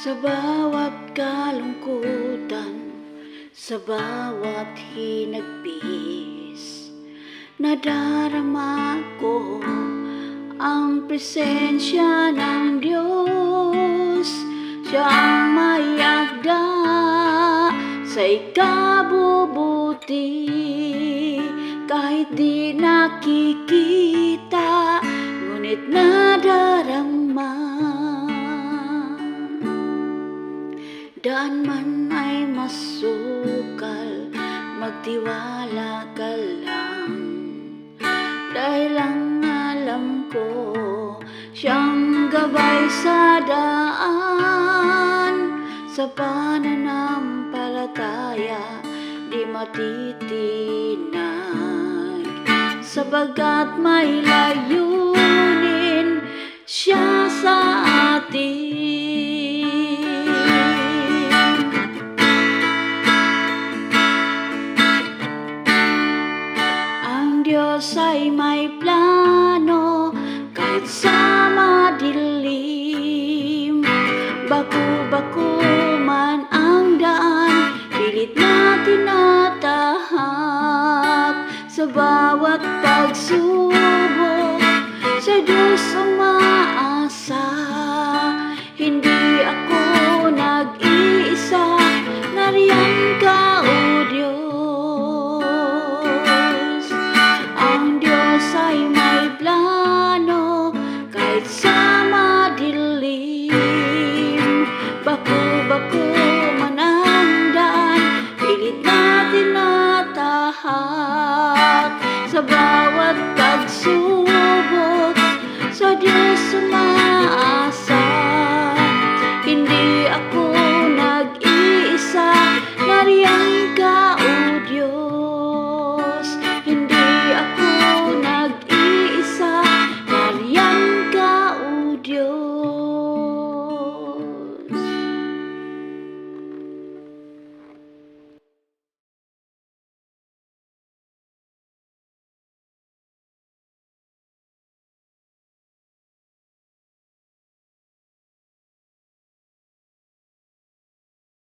Sa bawat kalungkutan, sa bawat hinagpis, nadarama ko ang presensya ng Diyos. Siya ang may akda sa ikabubuti, kahit di nakikita, ngunit nadarama. Daan man ay masukal, magtiwala ka lang, dahil ang alam ko, siyang gabay sa daan. Sa pananampalataya di matitinag, sabagat may layunin siya sa atin. Diyos ay may plano kahit sa madilim. Baku-baku man ang daan, pilit na tinatahak. Sa bawat pagsubok, sa Diyos umaasa. Hindi ako nag-iisa, nariyan ka o Diyos. Ay may plano kahit sa madilim. Baku-baku man ang daan, pilit na tinatahak. Sa bawat pagsubok,